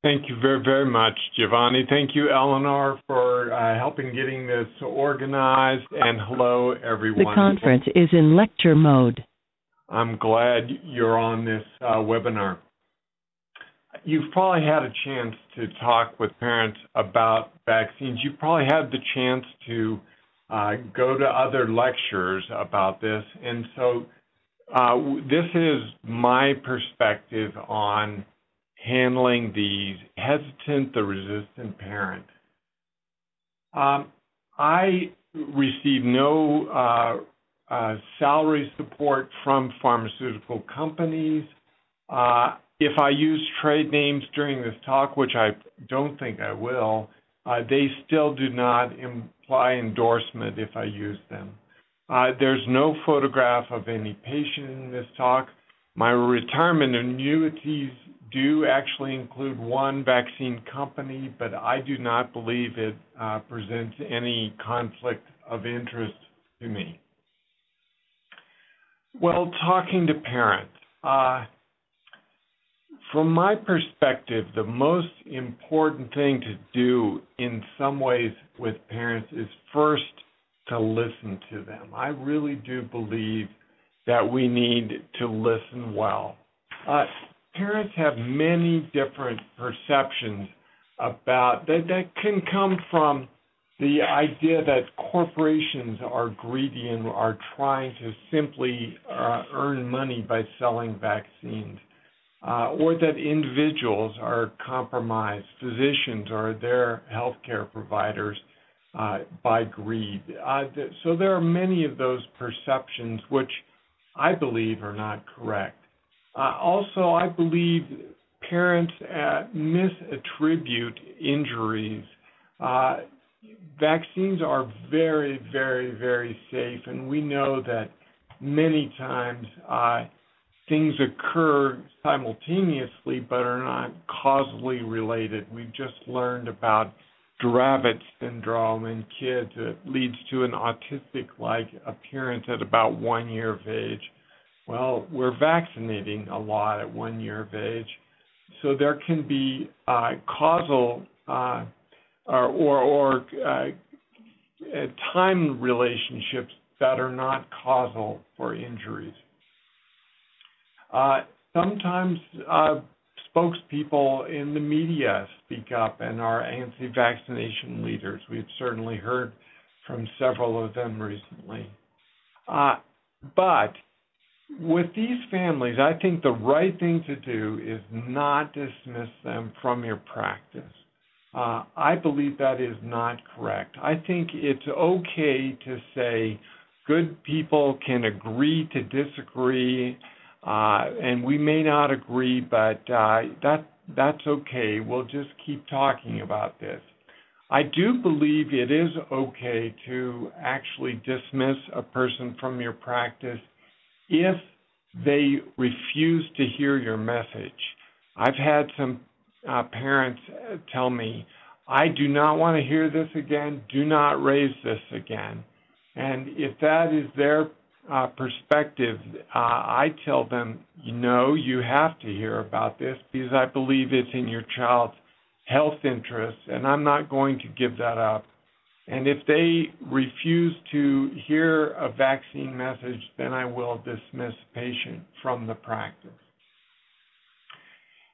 Thank you very, very much, Giovanni. Thank you, Eleanor, for helping getting this organized. And hello, everyone. The conference is in lecture mode. I'm glad you're on this webinar. You've probably had a chance to talk with parents about vaccines. You've probably had the chance to go to other lectures about this. And so this is my perspective on handling the hesitant, the resistant parent. I receive no salary support from pharmaceutical companies. If I use trade names during this talk, which I don't think I will, they still do not imply endorsement if I use them. There's no photograph of any patient in this talk. My retirement annuities do actually include one vaccine company, but I do not believe it presents any conflict of interest to me. Well, talking to parents, from my perspective, the most important thing to do in some ways with parents is first to listen to them. I really do believe that we need to listen well. Parents have many different perceptions about that can come from the idea that corporations are greedy and are trying to simply earn money by selling vaccines, or that individuals are compromised, physicians or their healthcare providers, by greed. So there are many of those perceptions which I believe are not correct. Also, I believe parents misattribute injuries. Vaccines are very, very, very safe, and we know that many times things occur simultaneously but are not causally related. We've just learned about Dravet syndrome in kids that leads to an autistic-like appearance at about 1 year of age. Well, we're vaccinating a lot at 1 year of age, so there can be causal or time relationships that are not causal for injuries. Sometimes spokespeople in the media speak up and are anti-vaccination leaders. We've certainly heard from several of them recently. But with these families, I think the right thing to do is not dismiss them from your practice. I believe that is not correct. I think it's okay to say good people can agree to disagree, and we may not agree, but that's okay. We'll just keep talking about this. I do believe it is okay to actually dismiss a person from your practice if they refuse to hear your message. I've had some parents tell me, I do not want to hear this again, do not raise this again. And if that is their perspective, I tell them, you have to hear about this because I believe it's in your child's health interests, and I'm not going to give that up. And if they refuse to hear a vaccine message, then I will dismiss the patient from the practice.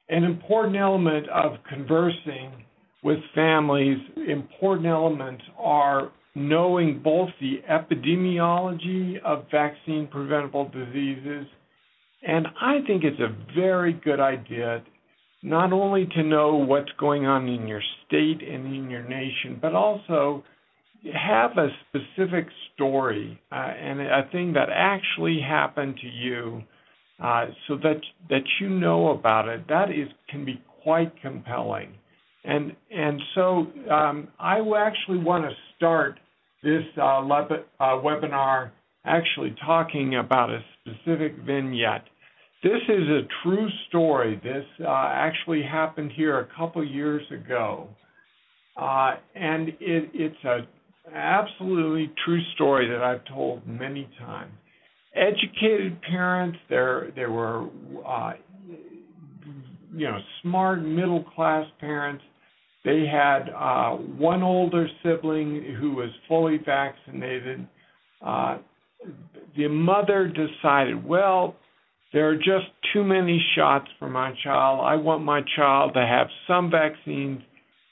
An important element of conversing with families, important elements are knowing both the epidemiology of vaccine-preventable diseases, and I think it's a very good idea not only to know what's going on in your state and in your nation, but also have a specific story and a thing that actually happened to you, so that you know about it. That can be quite compelling, and so I actually want to start this webinar actually talking about a specific vignette. This is a true story. This actually happened here a couple years ago, and it's a absolutely true story that I've told many times. Educated parents, there were smart middle-class parents. They had one older sibling who was fully vaccinated. The mother decided, well, there are just too many shots for my child. I want my child to have some vaccines,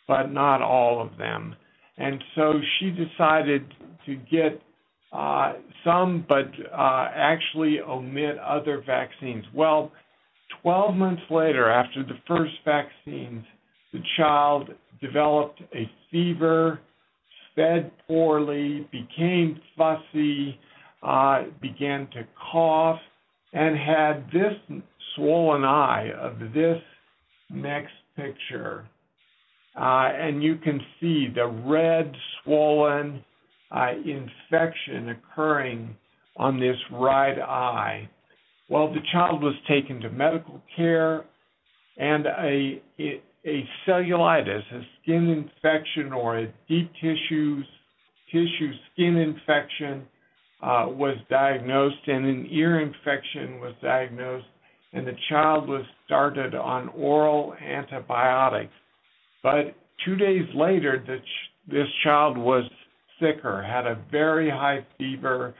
but not all of them. And so she decided to get some, but actually omit other vaccines. Well, 12 months later, after the first vaccines, the child developed a fever, fed poorly, became fussy, began to cough, and had this swollen eye of this next picture. And you can see the red, swollen infection occurring on this right eye. Well, the child was taken to medical care, and a cellulitis, a skin infection or a deep tissue skin infection was diagnosed, and an ear infection was diagnosed, and the child was started on oral antibiotics. But 2 days later, this child was sicker, had a very high fever,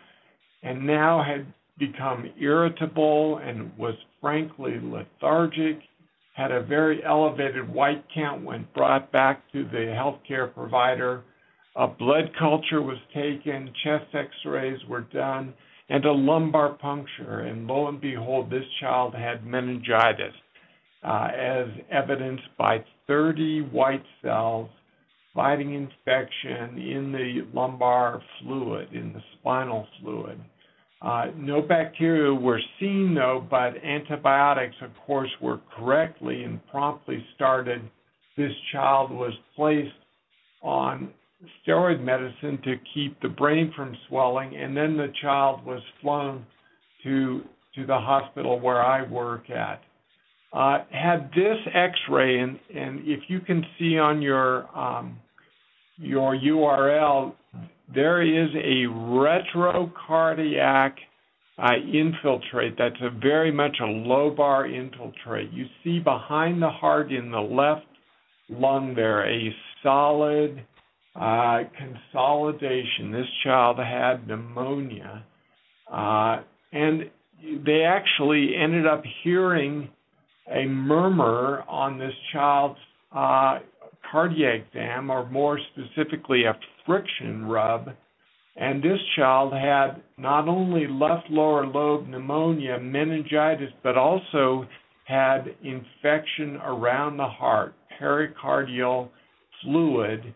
and now had become irritable and was frankly lethargic, had a very elevated white count when brought back to the healthcare provider. A blood culture was taken, chest x-rays were done, and a lumbar puncture. And lo and behold, this child had meningitis, as evidenced by 30 white cells fighting infection in the lumbar fluid, in the spinal fluid. No bacteria were seen, though, but antibiotics, of course, were correctly and promptly started. This child was placed on steroid medicine to keep the brain from swelling, and then the child was flown to the hospital where I work at. Had this x-ray, and if you can see on your URL, there is a retrocardiac infiltrate. That's very much a lobar infiltrate. You see behind the heart in the left lung there a solid consolidation. This child had pneumonia, and they actually ended up hearing a murmur on this child's cardiac dam, or more specifically a friction rub, and this child had not only left lower lobe pneumonia, meningitis, but also had infection around the heart. Pericardial fluid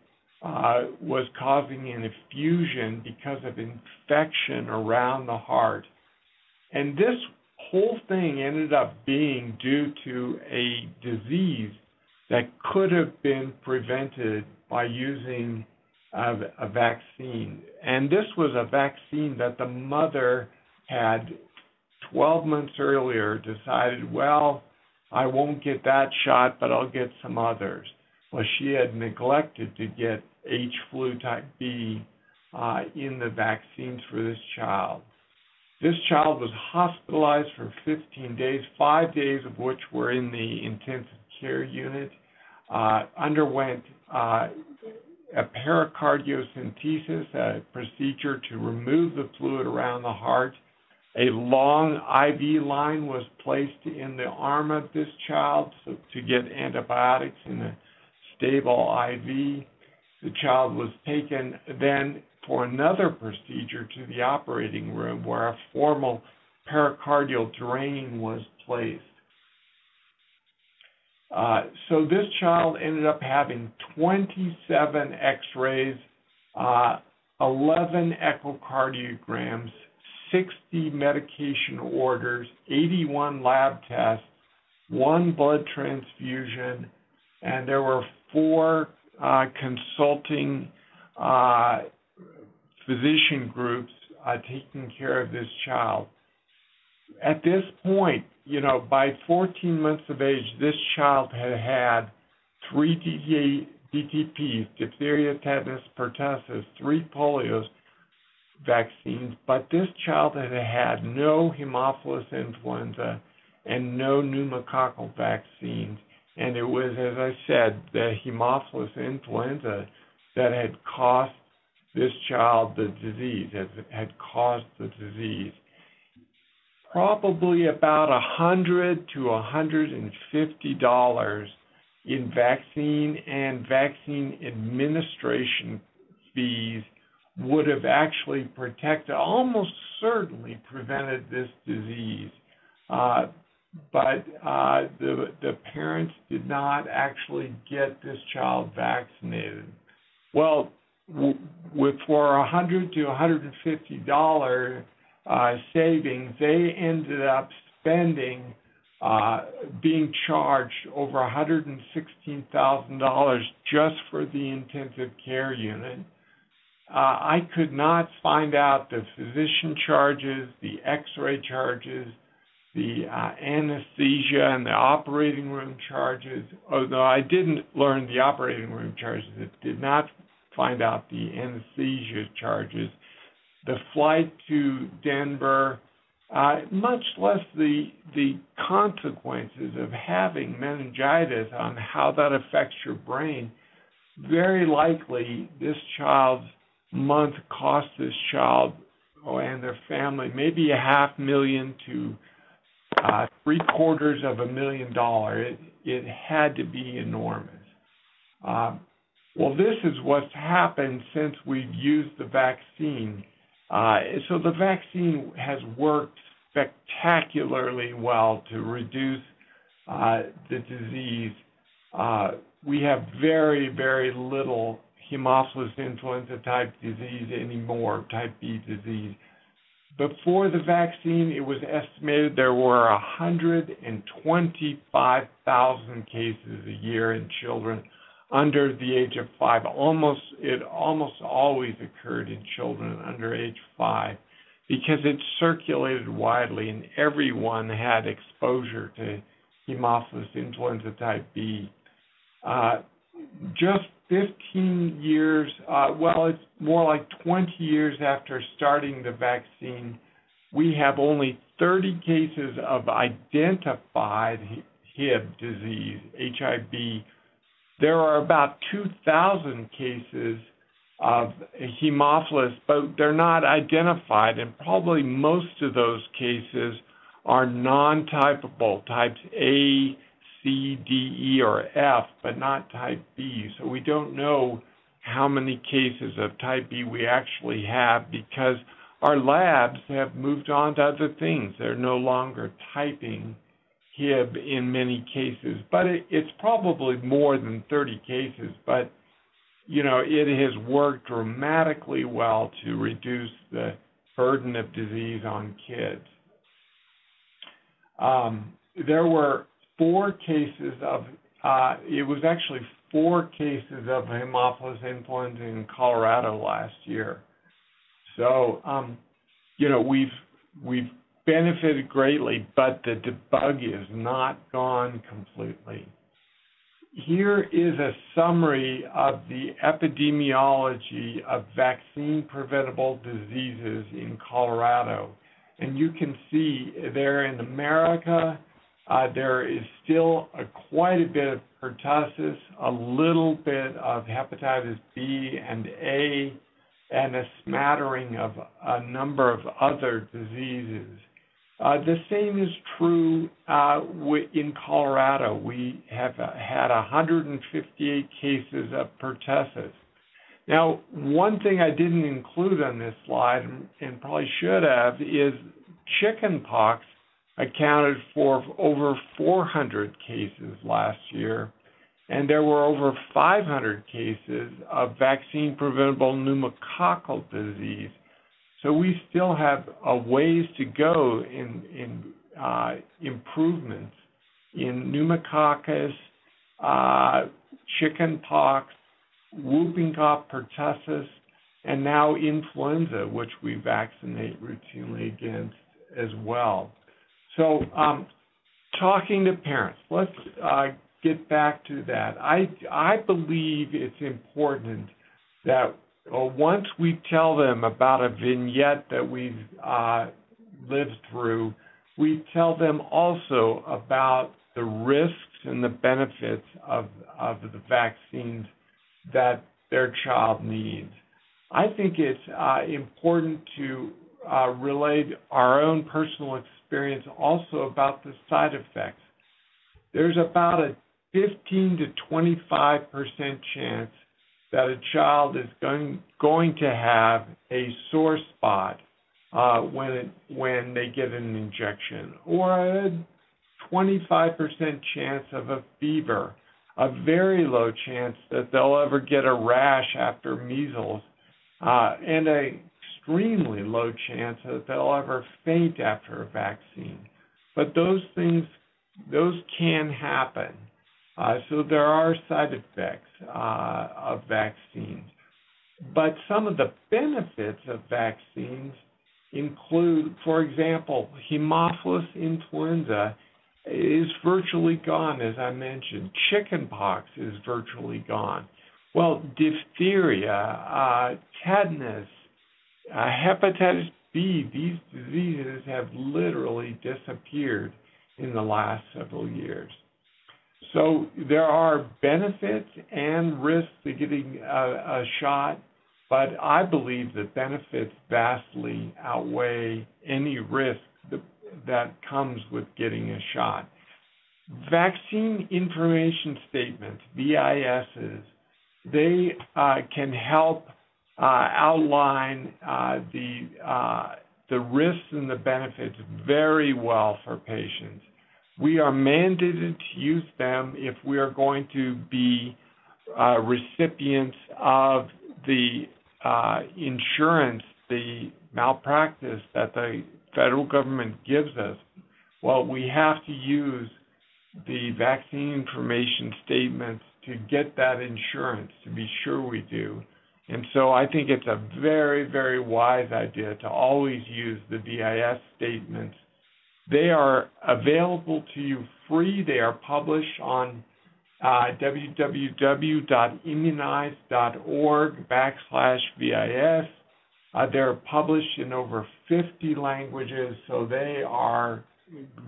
was causing an effusion because of infection around the heart. And this whole thing ended up being due to a disease that could have been prevented by using a vaccine. And this was a vaccine that the mother had 12 months earlier decided, well, I won't get that shot, but I'll get some others. Well, she had neglected to get H. flu type B in the vaccines for this child. This child was hospitalized for 15 days, 5 days of which were in the intensive care unit, underwent a pericardiocentesis, a procedure to remove the fluid around the heart. A long IV line was placed in the arm of this child to get antibiotics in a stable IV. The child was taken then for another procedure to the operating room where a formal pericardial drain was placed. So this child ended up having 27 x-rays, 11 echocardiograms, 60 medication orders, 81 lab tests, 1 blood transfusion, and there were 4 consulting physician groups taking care of this child. At this point, by 14 months of age, this child had 3 DTPs, diphtheria, tetanus, pertussis, 3 polio vaccines, but this child had no Haemophilus influenza and no pneumococcal vaccines. And it was, as I said, the Haemophilus influenza that had cost this child the disease, had caused the disease. Probably about $100 to $150 in vaccine and vaccine administration fees would have actually protected, almost certainly prevented this disease. But the parents did not actually get this child vaccinated. Well, for $100 to $150 savings, they ended up spending, being charged over $116,000 just for the intensive care unit. I could not find out the physician charges, the x-ray charges, the anesthesia and the operating room charges, although I didn't learn the operating room charges. It did not find out the anesthesia charges, the flight to Denver, much less the consequences of having meningitis on how that affects your brain. Very likely this child's month cost this child and their family maybe $500,000 to $750,000. It had to be enormous. Well, this is what's happened since we've used the vaccine. So the vaccine has worked spectacularly well to reduce the disease. We have very, very little Haemophilus influenza type disease anymore, type B disease. Before the vaccine, it was estimated there were 125,000 cases a year in children under the age of 5. It almost always occurred in children under age 5 because it circulated widely and everyone had exposure to Haemophilus influenza type B. Just 15 years, it's more like 20 years after starting the vaccine, we have only 30 cases of identified HIV disease, HIV. There are about 2,000 cases of Haemophilus, but they're not identified, and probably most of those cases are non-typable, types A, C, D, E, or F, but not type B. So we don't know how many cases of type B we actually have because our labs have moved on to other things. They're no longer typing HIB in many cases, but it's probably more than 30 cases. But, it has worked dramatically well to reduce the burden of disease on kids. There were 4 cases of, it was actually 4 cases of Haemophilus influenza in Colorado last year. So, we've benefited greatly, but the debug is not gone completely. Here is a summary of the epidemiology of vaccine-preventable diseases in Colorado. And you can see there in America, there is still quite a bit of pertussis, a little bit of hepatitis B and A, and a smattering of a number of other diseases. The same is true in Colorado. We have had 158 cases of pertussis. Now, one thing I didn't include on this slide, and probably should have, is chickenpox accounted for over 400 cases last year, and there were over 500 cases of vaccine-preventable pneumococcal disease. So we still have a ways to go in improvements in pneumococcus, chickenpox, whooping cough, pertussis, and now influenza, which we vaccinate routinely against as well. So talking to parents, let's get back to that. I believe it's important that once we tell them about a vignette that we've lived through, we tell them also about the risks and the benefits of the vaccines that their child needs. I think it's important to relate our own personal experience also about the side effects. There's about a 15 to 25% chance that a child is going to have a sore spot when they get an injection, or a 25% chance of a fever, a very low chance that they'll ever get a rash after measles, and an extremely low chance that they'll ever faint after a vaccine. But those can happen. So there are side effects of vaccines. But some of the benefits of vaccines include, for example, Haemophilus influenza is virtually gone, as I mentioned. Chickenpox is virtually gone. Well, diphtheria, tetanus, hepatitis B, these diseases have literally disappeared in the last several years. So there are benefits and risks to getting a shot, but I believe the benefits vastly outweigh any risk that comes with getting a shot. Vaccine information statements, VISs, they can help outline the risks and the benefits very well for patients. We are mandated to use them if we are going to be recipients of the insurance, the malpractice that the federal government gives us. Well, we have to use the vaccine information statements to get that insurance, to be sure we do. And so I think it's a very, very wise idea to always use the VIS statements. They are available to you free. They are published on www.immunize.org/VIS. They're published in over 50 languages, so they are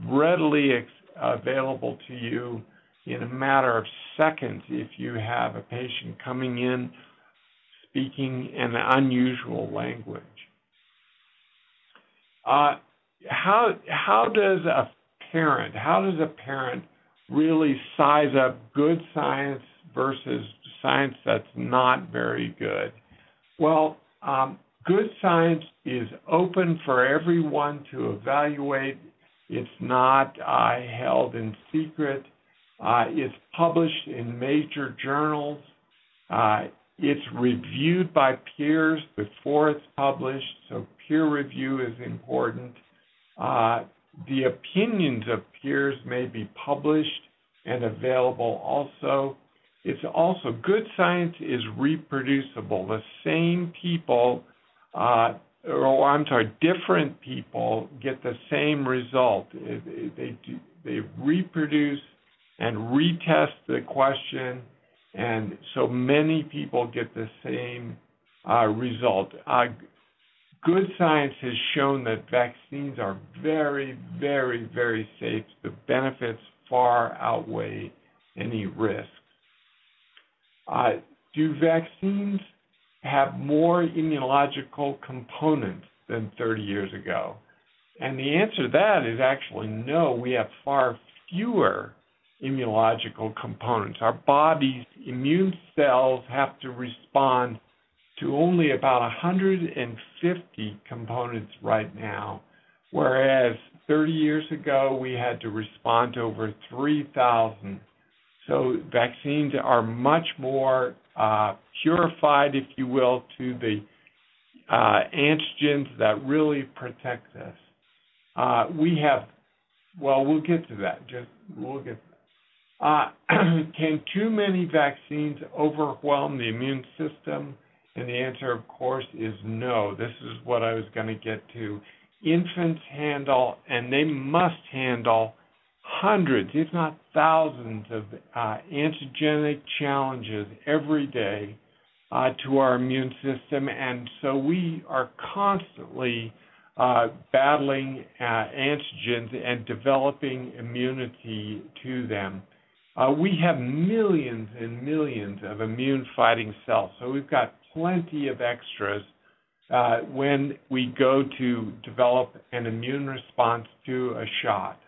readily available to you in a matter of seconds if you have a patient coming in speaking an unusual language. How does a parent really size up good science versus science that's not very good? Well, good science is open for everyone to evaluate. It's not held in secret. It's published in major journals. It's reviewed by peers before it's published, so peer review is important. The opinions of peers may be published and available also. It's also, good science is reproducible. The same people, different people get the same result. They reproduce and retest the question, and so many people get the same result. Good science has shown that vaccines are very, very, very safe. The benefits far outweigh any risks. Do vaccines have more immunological components than 30 years ago? And the answer to that is actually no. We have far fewer immunological components. Our body's immune cells have to respond to only about 150 components right now, whereas 30 years ago we had to respond to over 3,000. So vaccines are much more purified, if you will, to the antigens that really protect us. We'll get to that. Can too many vaccines overwhelm the immune system? And the answer, of course, is no. This is what I was going to get to. Infants handle, and they must handle, hundreds, if not thousands, of antigenic challenges every day to our immune system. And so we are constantly battling antigens and developing immunity to them. We have millions and millions of immune-fighting cells, so we've got plenty of extras when we go to develop an immune response to a shot.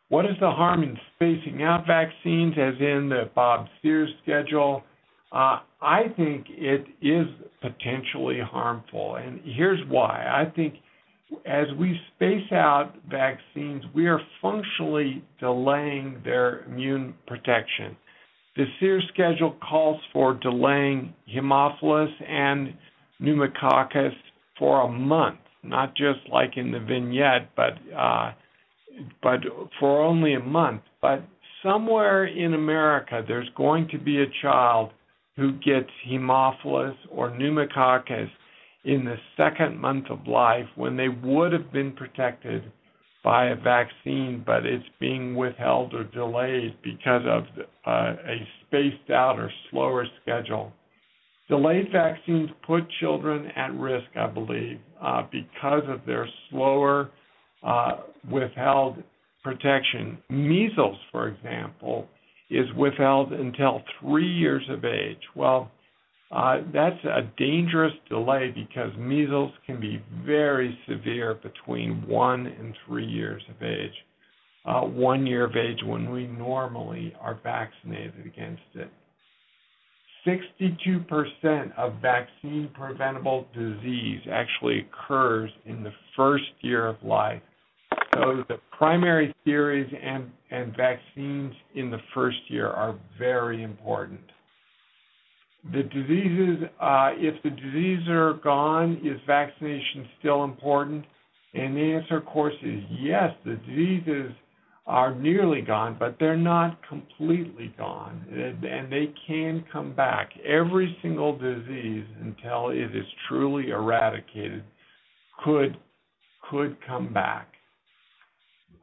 What is the harm in spacing out vaccines, as in the Bob Sears schedule? I think it is potentially harmful, and here's why. I think as we space out vaccines, we are functionally delaying their immune protection. The Sears schedule calls for delaying Haemophilus and pneumococcus for a month, not just like in the vignette, but for only a month. But somewhere in America, there's going to be a child who gets Haemophilus or pneumococcus in the second month of life when they would have been protected by a vaccine, but it's being withheld or delayed because of a spaced out or slower schedule. Delayed vaccines put children at risk, I believe, because of their slower withheld protection. Measles, for example, is withheld until 3 years of age. Well, that's a dangerous delay because measles can be very severe between 1 and 3 years of age. 1 year of age when we normally are vaccinated against it. 62% of vaccine-preventable disease actually occurs in the first year of life. So the primary theories and vaccines in the first year are very important. The diseases, if the diseases are gone, is vaccination still important? And the answer, of course, is yes. The diseases are nearly gone, but they're not completely gone, and they can come back. Every single disease, until it is truly eradicated, could come back.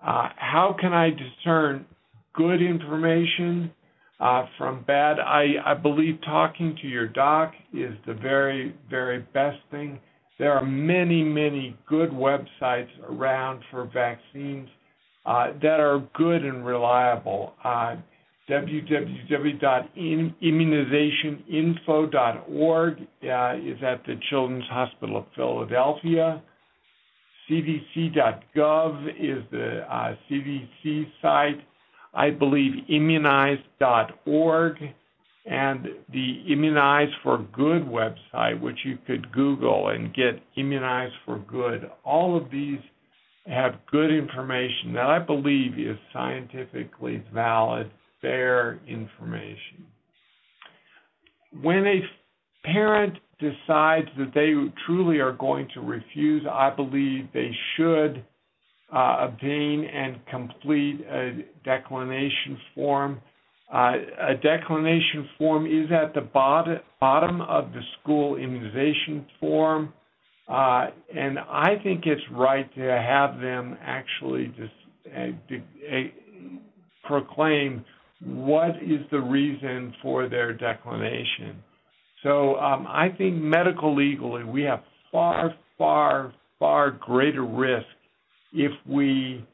How can I discern good information from bad? I believe talking to your doc is the very, very best thing. There are many, many good websites around for vaccines that are good and reliable. www.immunizationinfo.org is at the Children's Hospital of Philadelphia. CDC.gov is the CDC site. I believe immunize.org and the Immunize for Good website, which you could Google and get Immunize for Good. All of these have good information that I believe is scientifically valid, fair information. When a parent decides that they truly are going to refuse, I believe they should obtain and complete a declination form. A declination form is at the bottom of the school immunization form, and I think it's right to have them actually proclaim what is the reason for their declination. So I think medical legally we have far, far, far greater risk if we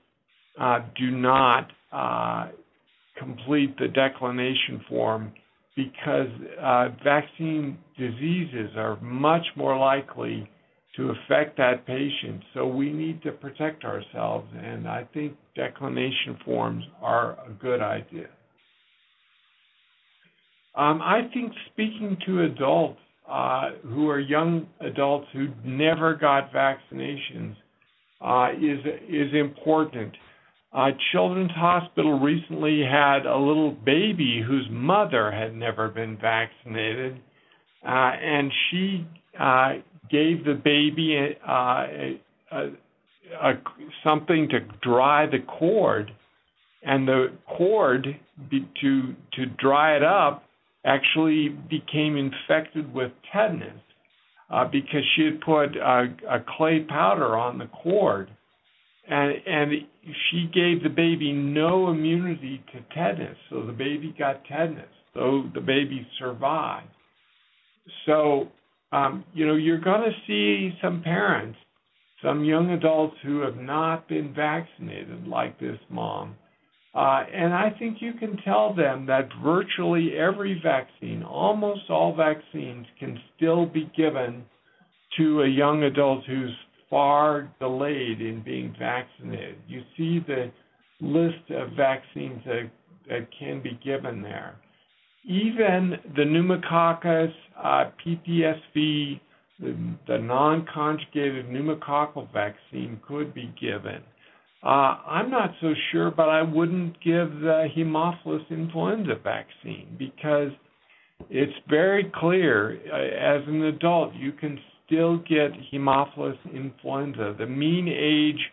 do not complete the declination form, because vaccine diseases are much more likely to affect that patient. So we need to protect ourselves, and I think declination forms are a good idea. I think speaking to adults who are young adults who never got vaccinations is important. Children's Hospital recently had a little baby whose mother had never been vaccinated, and she gave the baby something to dry the cord, and the cord, to dry it up, actually became infected with tetanus because she had put a clay powder on the cord. And she gave the baby no immunity to tetanus, so the baby got tetanus, though the baby survived. So, you're going to see some parents some young adults who have not been vaccinated, like this mom. And I think you can tell them that virtually every vaccine, almost all vaccines, can still be given to a young adult who's far delayed in being vaccinated. You see the list of vaccines that can be given there. Even the pneumococcus, PPSV, the non-conjugated pneumococcal vaccine could be given. I'm not so sure, but I wouldn't give the Haemophilus influenza vaccine because it's very clear as an adult you can still get Haemophilus influenza. The mean age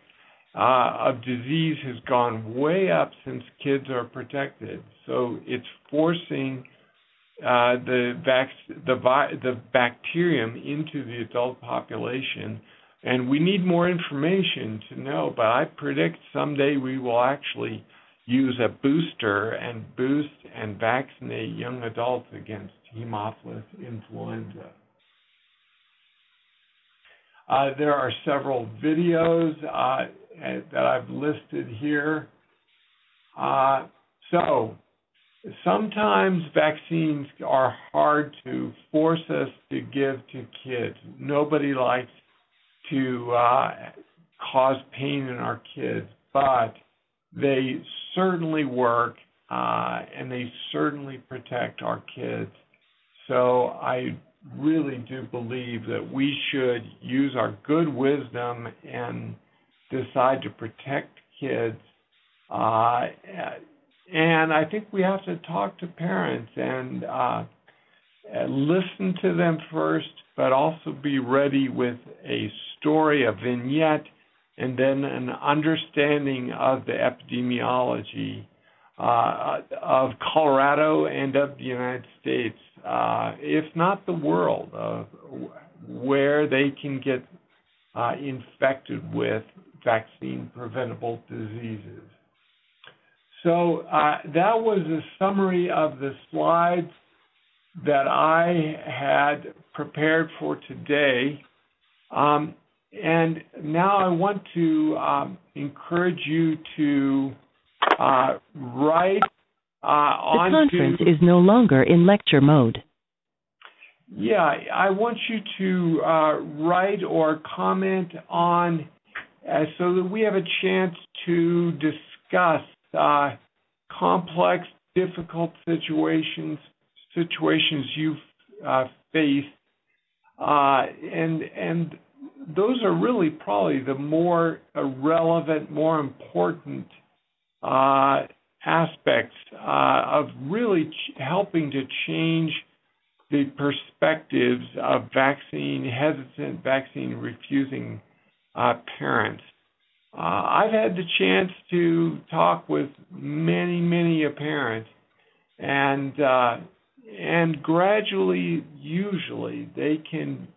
of disease has gone way up since kids are protected, so it's forcing the bacterium into the adult population. And we need more information to know, but I predict someday we will actually use a booster and boost and vaccinate young adults against Haemophilus influenza. There are several videos that I've listed here. So sometimes vaccines are hard to force us to give to kids. Nobody likes to cause pain in our kids, but they certainly work and they certainly protect our kids. So I really do believe that we should use our good wisdom and decide to protect kids. And I think we have to talk to parents and listen to them first, but also be ready with a story, a vignette, and then an understanding of the epidemiology of Colorado and of the United States, if not the world, of where they can get infected with vaccine-preventable diseases. So that was a summary of the slides that I had prepared for today. And now I want to encourage you to write on. The conference is no longer in lecture mode. Yeah, I want you to write or comment on so that we have a chance to discuss complex, difficult situations you've faced, and those are really probably the more relevant, more important aspects of really helping to change the perspectives of vaccine-hesitant, vaccine-refusing parents. I've had the chance to talk with many, many parents, and gradually, usually, they can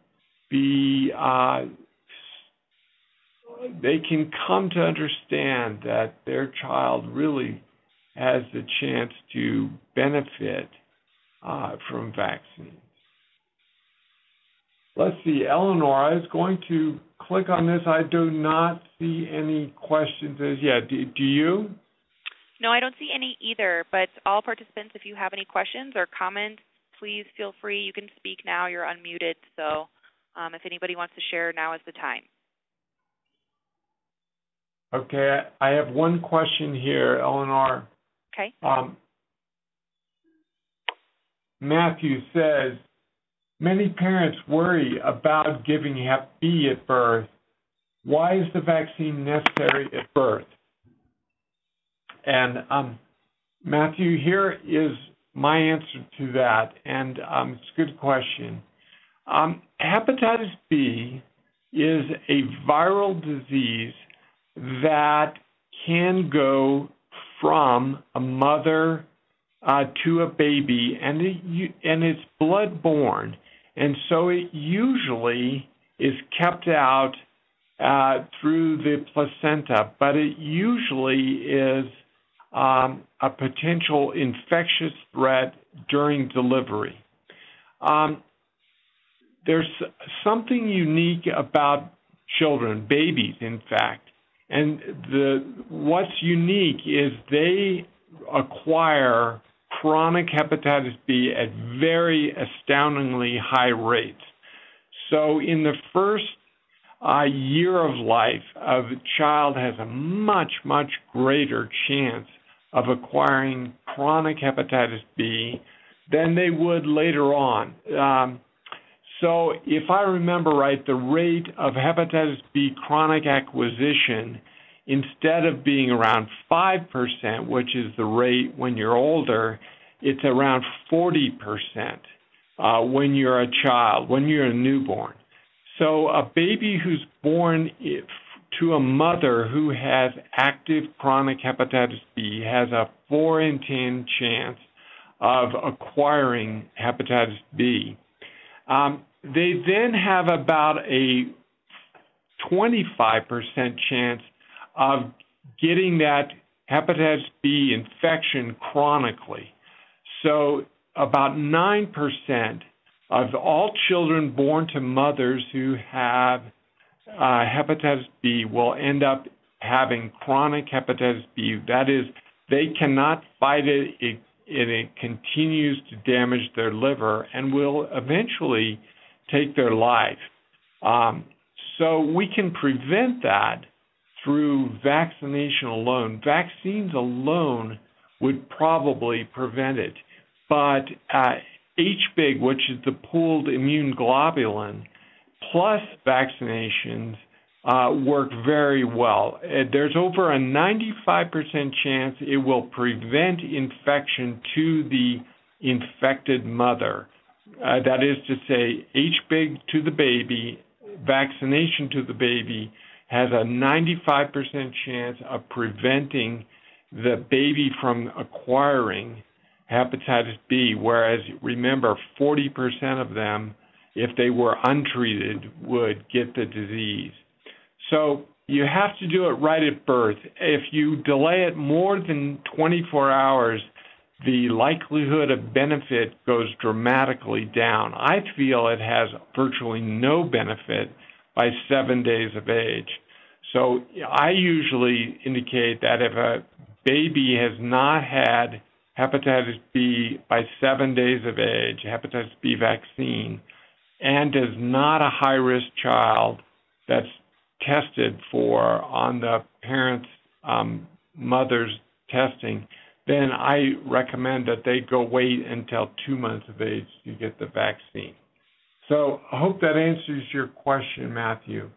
come to understand that their child really has the chance to benefit from vaccines. Let's see, Eleanor, I was going to click on this. I do not see any questions as yet. Do you? No, I don't see any either, but all participants, if you have any questions or comments, please feel free. You can speak now. You're unmuted, so if anybody wants to share, now is the time. Okay, I have one question here, Eleanor. Okay. Matthew says, many parents worry about giving Hep B at birth. Why is the vaccine necessary at birth? And Matthew, here is my answer to that, and it's a good question. Hepatitis B is a viral disease that can go from a mother to a baby, and it's blood-borne, and so it usually is kept out through the placenta, but it usually is a potential infectious threat during delivery. There's something unique about children, babies, in fact. And what's unique is they acquire chronic hepatitis B at very astoundingly high rates. So in the first year of life, a child has a much, much greater chance of acquiring chronic hepatitis B than they would later on. So if I remember right, the rate of hepatitis B chronic acquisition, instead of being around 5%, which is the rate when you're older, it's around 40% when you're a child, when you're a newborn. So a baby who's born to a mother who has active chronic hepatitis B has a 4 in 10 chance of acquiring hepatitis B. They then have about a 25% chance of getting that hepatitis B infection chronically. So about 9% of all children born to mothers who have hepatitis B will end up having chronic hepatitis B. That is, they cannot fight it, and it continues to damage their liver and will eventually take their life. So we can prevent that through vaccination alone. Vaccines alone would probably prevent it. But HBIG, which is the pooled immune globulin, plus vaccinations work very well. There's over a 95% chance it will prevent infection to the infected mother. That is to say, HBIG to the baby, vaccination to the baby, has a 95% chance of preventing the baby from acquiring hepatitis B, whereas, remember, 40% of them, if they were untreated, would get the disease. So you have to do it right at birth. If you delay it more than 24 hours, the likelihood of benefit goes dramatically down. I feel it has virtually no benefit by 7 days of age. So I usually indicate that if a baby has not had hepatitis B by 7 days of age, hepatitis B vaccine, and is not a high-risk child that's tested for on the parent's mother's testing, then I recommend that they go wait until 2 months of age to get the vaccine. So I hope that answers your question, Matthew.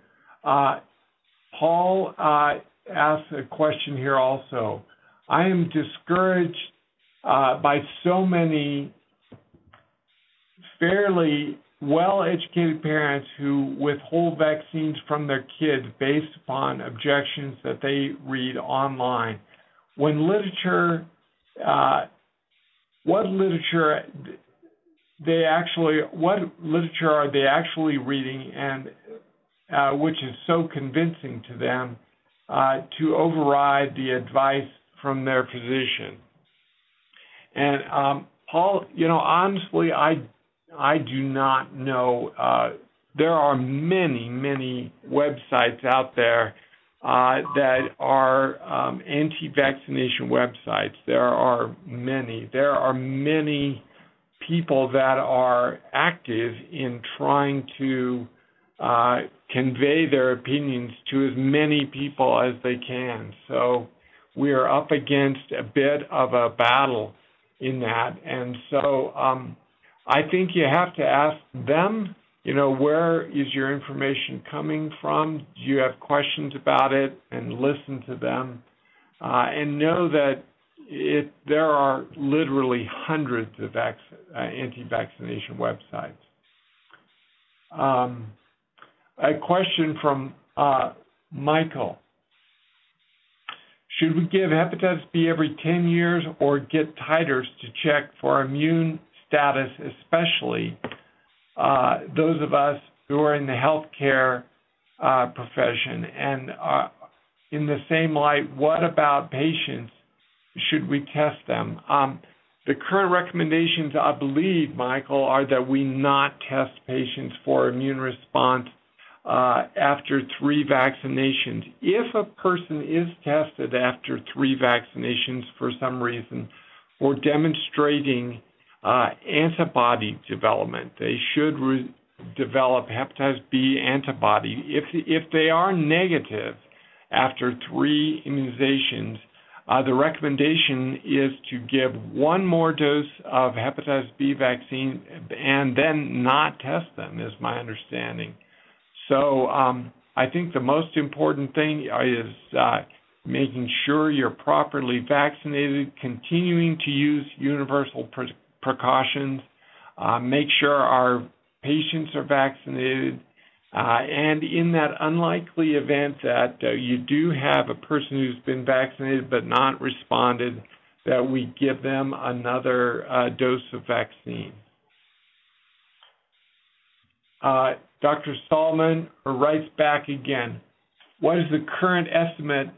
Paul asked a question here also. I am discouraged by so many fairly well-educated parents who withhold vaccines from their kids based upon objections that they read online. When literature, what literature are they actually reading, and which is so convincing to them to override the advice from their physician? And Paul, honestly, I do not know. There are many websites out there that are anti-vaccination websites. There are many. There are many people that are active in trying to convey their opinions to as many people as they can. So we are up against a bit of a battle in that. And so I think you have to ask them, where is your information coming from? Do you have questions about it? And listen to them. And know that there are literally hundreds of anti-vaccination websites. A question from Michael. Should we give hepatitis B every 10 years or get titers to check for immune status, especially those of us who are in the healthcare profession? And in the same light, what about patients? Should we test them? The current recommendations, I believe, Michael, are that we not test patients for immune response after 3 vaccinations. If a person is tested after 3 vaccinations for some reason or demonstrating antibody development, they should develop hepatitis B antibody. If they are negative after 3 immunizations, the recommendation is to give 1 more dose of hepatitis B vaccine and then not test them, is my understanding. So I think the most important thing is making sure you're properly vaccinated, continuing to use universal precautions, make sure our patients are vaccinated, and in that unlikely event that you do have a person who's been vaccinated but not responded, that we give them another dose of vaccine. Dr. Solomon writes back again, what is the current estimate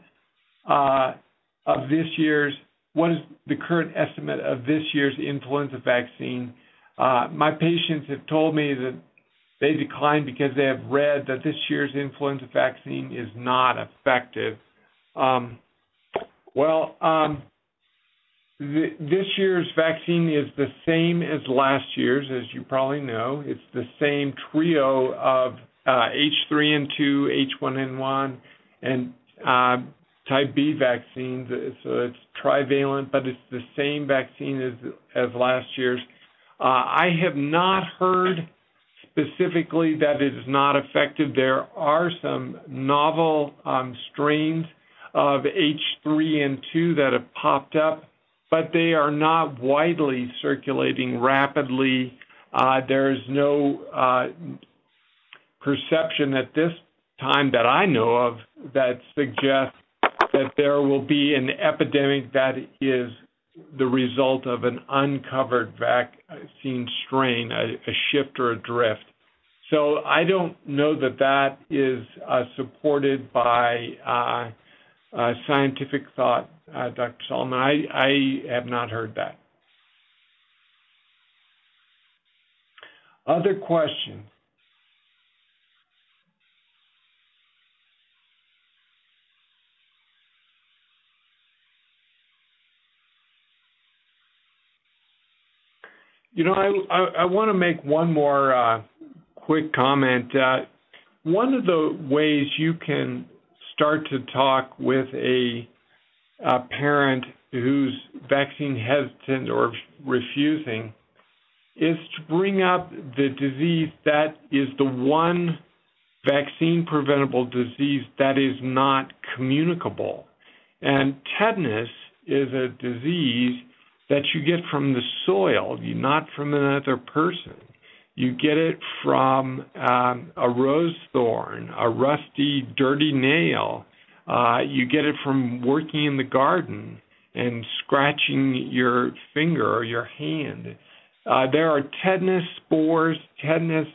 of this year's influenza vaccine? My patients have told me that they declined because they have read that this year's influenza vaccine is not effective. This year's vaccine is the same as last year's, as you probably know. It's the same trio of H3N2, H1N1, and type B vaccines. So it's trivalent, but it's the same vaccine as last year's. I have not heard specifically that it is not effective. There are some novel strains of H3N2 that have popped up, but they are not widely circulating rapidly. There is no perception at this time that I know of that suggests that there will be an epidemic that is the result of an uncovered vaccine strain, a shift or a drift. So I don't know that is supported by scientific thought, Dr. Solomon. I have not heard that. Other questions? You know, I want to make one more quick comment. One of the ways you can start to talk with a parent who's vaccine hesitant or refusing is to bring up the disease that is the one vaccine preventable disease that is not communicable. And tetanus is a disease that you get from the soil, not from another person. You get it from a rose thorn, a rusty, dirty nail. You get it from working in the garden and scratching your finger or your hand. There are tetanus spores, tetanus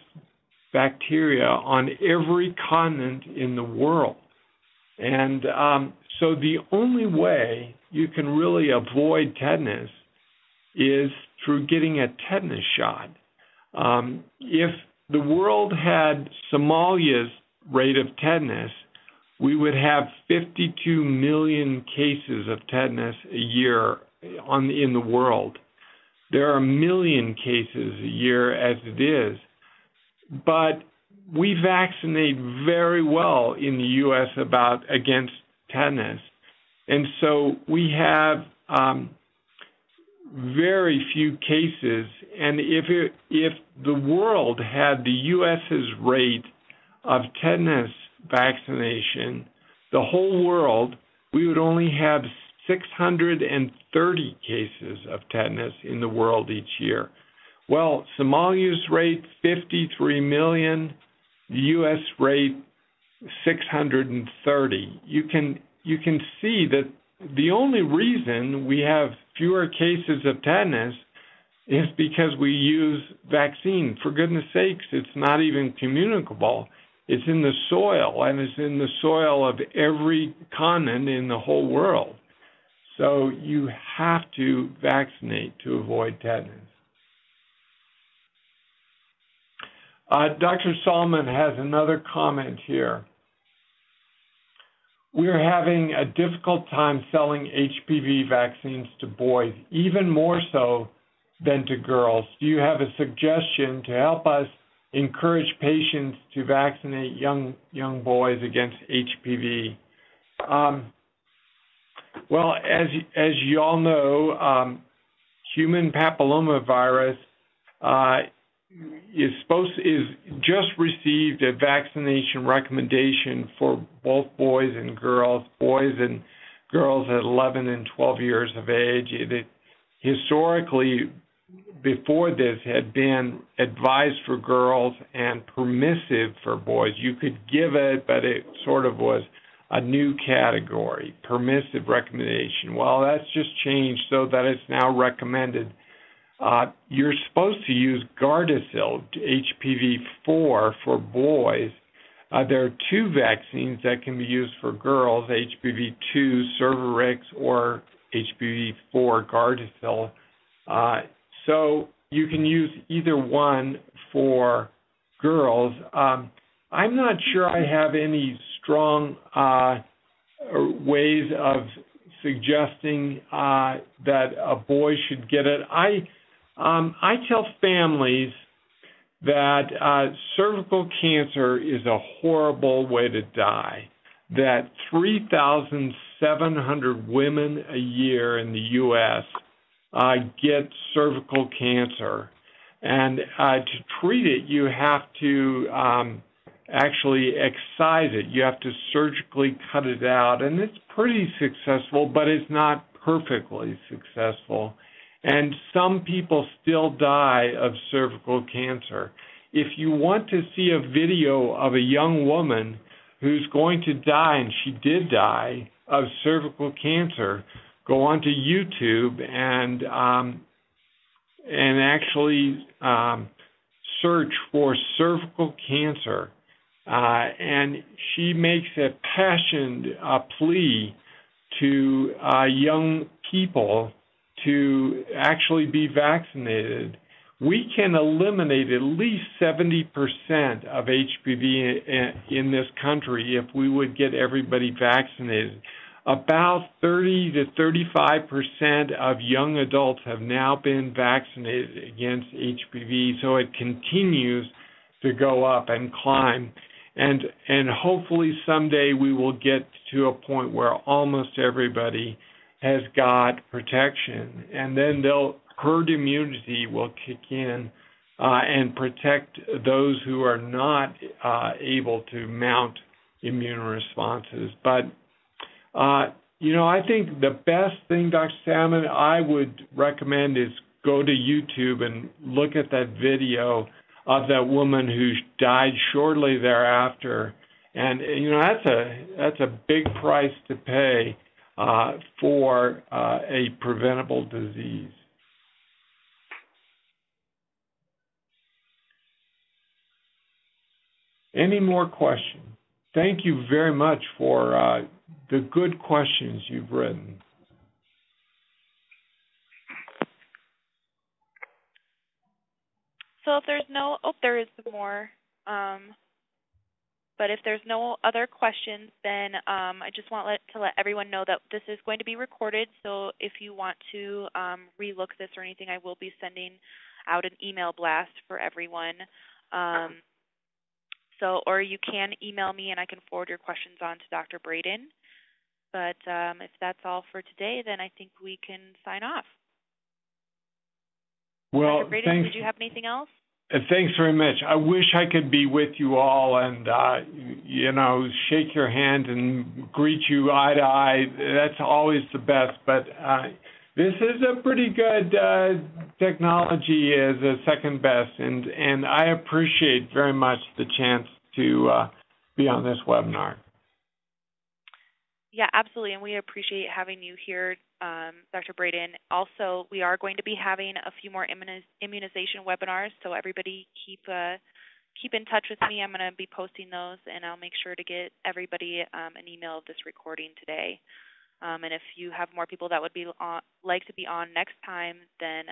bacteria on every continent in the world. And so the only way you can really avoid tetanus is through getting a tetanus shot. If the world had Somalia's rate of tetanus, we would have 52 million cases of tetanus a year in the world. There are 1 million cases a year as it is. But we vaccinate very well in the U.S. against tetanus. And so we have very few cases, and if the world had the U.S.'s rate of tetanus vaccination, the whole world, we would only have 630 cases of tetanus in the world each year. Well, Somalia's rate, 53 million, the U.S. rate, 630. You can see that the only reason we have fewer cases of tetanus is because we use vaccine. For goodness sakes, it's not even communicable. It's in the soil, and it's in the soil of every continent in the whole world. So you have to vaccinate to avoid tetanus. Dr. Solomon has another comment here. We're having a difficult time selling HPV vaccines to boys, even more so than to girls. Do you have a suggestion to help us encourage patients to vaccinate young boys against HPV? Well, as you all know, human papillomavirus is just received a vaccination recommendation for both boys and girls at 11 and 12 years of age. It historically, before this, had been advised for girls and permissive for boys. You could give it, but it sort of was a new category, permissive recommendation. Well, that's just changed so that it's now recommended. You're supposed to use Gardasil, HPV-4, for boys. There are two vaccines that can be used for girls, HPV-2, Cervarix, or HPV-4, Gardasil. So you can use either one for girls. I'm not sure I have any strong ways of suggesting that a boy should get it. I tell families that cervical cancer is a horrible way to die, that 3,700 women a year in the U.S. Get cervical cancer. And to treat it, you have to actually excise it. You have to surgically cut it out. And it's pretty successful, but it's not perfectly successful. And some people still die of cervical cancer. If you want to see a video of a young woman who's going to die, and she did die, of cervical cancer, go onto YouTube and actually search for cervical cancer. And she makes a passionate plea to young people to actually be vaccinated. We can eliminate at least 70% of HPV in this country if we would get everybody vaccinated. About 30 to 35% of young adults have now been vaccinated against HPV, so it continues to go up and climb. And hopefully someday we will get to a point where almost everybody has got protection, and then herd immunity will kick in and protect those who are not able to mount immune responses. But I think the best thing, Dr. Salmon, I would recommend is go to YouTube and look at that video of that woman who died shortly thereafter. And, that's a big price to pay for a preventable disease. Any more questions? Thank you very much for the good questions you've written. So if there's there is more. But if there's no other questions, then I just want to let everyone know that this is going to be recorded. So if you want to relook this or anything, I will be sending out an email blast for everyone. Or you can email me and I can forward your questions on to Dr. Brayden. But if that's all for today, then I think we can sign off. Well, Dr. Brayden, thanks. did you have anything else? Thanks very much. I wish I could be with you all and, shake your hand and greet you eye to eye. That's always the best. But this is a pretty good technology as a second best. And I appreciate very much the chance to be on this webinar. Yeah, absolutely, and we appreciate having you here, Dr. Brayden. Also, we are going to be having a few more immunization webinars, so everybody keep in touch with me. I'm going to be posting those, and I'll make sure to get everybody an email of this recording today. And if you have more people that would like to be on next time, then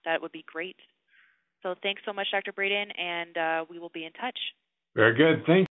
that would be great. So thanks so much, Dr. Brayden, and we will be in touch. Very good. Thank